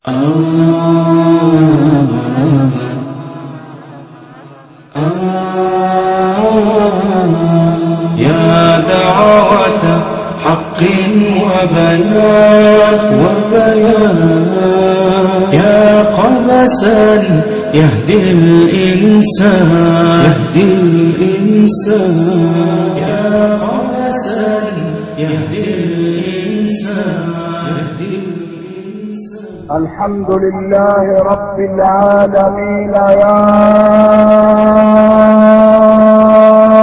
يا دعوة حق وبيان يا قبسا يهدي الإنسان يا قبسا يهدي الإنسان الحمد لله رب العالمين يا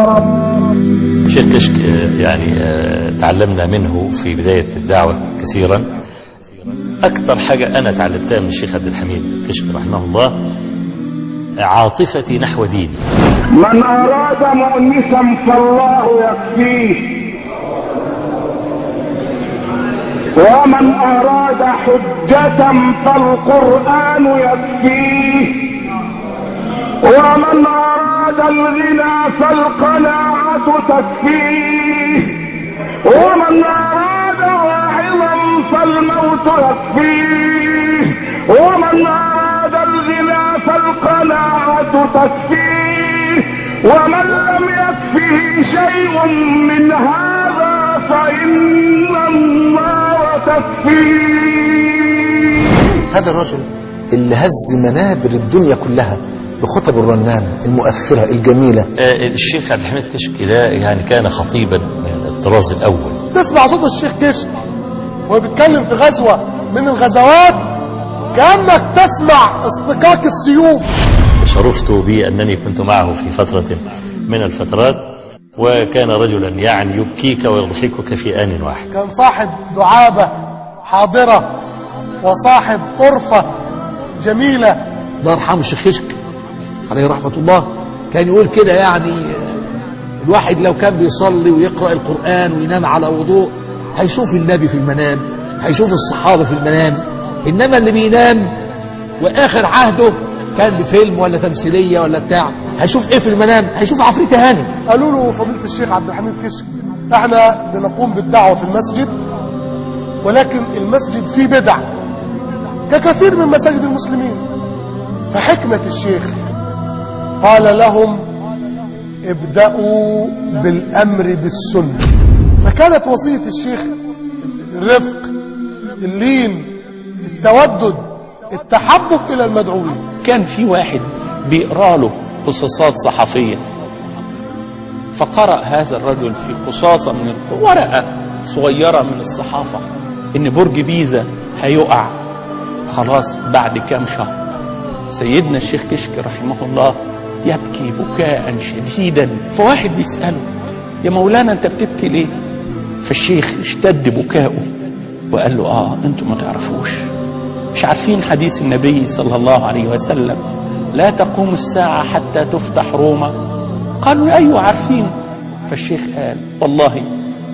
رب. شيخ كشك يعني تعلمنا منه في بداية الدعوة كثيرا. أكثر حاجة أنا تعلمتها من الشيخ عبد الحميد كشك رحمه الله عاطفتي نحو ديني. من أراد مؤنسا فالله يكفيه، ومن أراد حجة فالقرآن يكفيه، ومن أراد الغنى فالقناعة تكفيه، ومن أراد واعظا فالموت يكفيه، ومن أراد الغنى فالقناعة تكفيه، ومن لم يكفه شيء من هذا فإن الله تكفيه. هذا الرجل اللي هز منابر الدنيا كلها بخطب الرنانة المؤثرة الجميلة. الشيخ عبد الحميد كشك ده يعني كان خطيبا من الطراز الأول. تسمع صوت الشيخ كشك وهو بيتكلم في غزوة من الغزوات كأنك تسمع اصطكاك السيوف. شرفت بأنني كنت معه في فترة من الفترات، وكان رجلا يعني يبكيك ويضحكك في آن واحد. كان صاحب دعابة حاضرة وصاحب طرفة جميلة. الله يرحمه الشيخ كشك عليه رحمة الله كان يقول كده، يعني الواحد لو كان بيصلي ويقرأ القرآن وينام على وضوء هيشوف النبي في المنام، هيشوف الصحابة في المنام. إنما اللي بينام وآخر عهده كان بفيلم ولا تمثيلية ولا بتاع، هيشوف ايه في المنام؟ هيشوف عفريت هانم. قالوا له فضيلة الشيخ عبد الحميد كشك احنا بنقوم بالدعوة في المسجد، ولكن المسجد فيه بدع ككثير من مساجد المسلمين. فحكمة الشيخ قال لهم ابدأوا بالأمر بالسنة. فكانت وصية الشيخ الرفق، اللين، التودد، التحبب إلى المدعوين. كان في واحد بيقرأ له قصصات صحفية، فقرأ هذا الرجل في قصاصة من ورقة صغيرة من الصحافة إن برج بيزا هيقع خلاص بعد كام شهر. سيدنا الشيخ كشك رحمه الله يبكي بكاء شديدا، فواحد بيسأله يا مولانا أنت بتبكي ليه؟ فالشيخ اشتد بكاؤه وقال له أنتم ما تعرفوش، مش عارفين حديث النبي صلى الله عليه وسلم لا تقوم الساعة حتى تفتح روما؟ قالوا أيوة عارفين. فالشيخ قال والله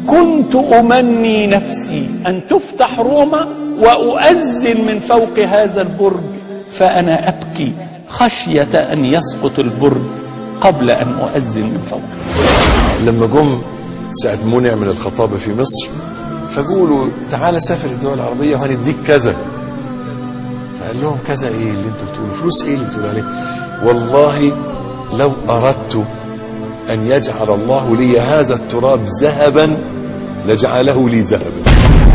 كنت أمني نفسي أن تفتح روما وأؤذن من فوق هذا البرج، فأنا أبكي خشية أن يسقط البرج قبل أن أؤذن من فوقه. لما جم ساعة منع من الخطابة في مصر فقولوا تعالى سافر الدول العربية وهنديك كذا، فقال لهم كذا ايه اللي انتوا بتقولوا؟ فلوس ايه اللي بتقولوا عليه؟ والله لو اردت ان يجعل الله لي هذا التراب ذهبا لجعله لي ذهبا.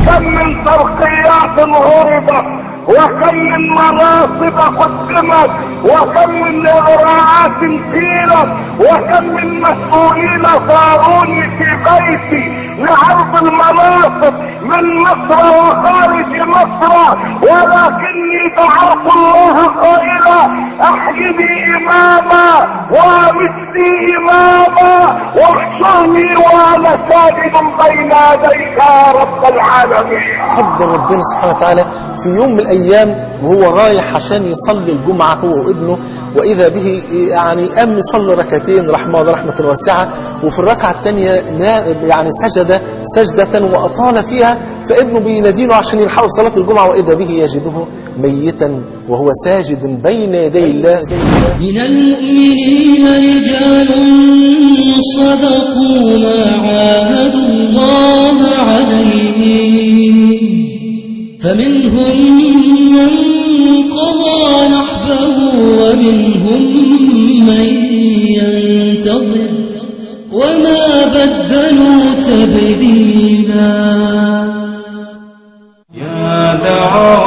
كم من ترقيات غربت، وكم من مناصب قدمت، وكم من إغراءات قيلت، وكم من مسؤولين صاروني في بيتي لعرض المناصب من مصر وخارج مصر، ولكني دعوت الله قائلا احيني اماما وامتني اماما واحشرني وانا ساجد بين يديك يا رب العالمين. قدر ربنا سبحانه وتعالى في يوم من الايام وهو رايح عشان يصلي الجمعه هو وابنه، واذا به يعني قام يصلي ركعتين رحمه الله رحمه واسعه، وفي الركعه الثانيه يعني سجد سجده واطال فيها، فابنه بيناديله عشان يلحقوا صلاه الجمعه، واذا به يجده ميتا وهو ساجد بين يدي الله. من المؤمنين رجال صدقوا ما عاهدوا الله عليه، فمنهم من ومنهم من ينتظر وما بدلوا تبديلا.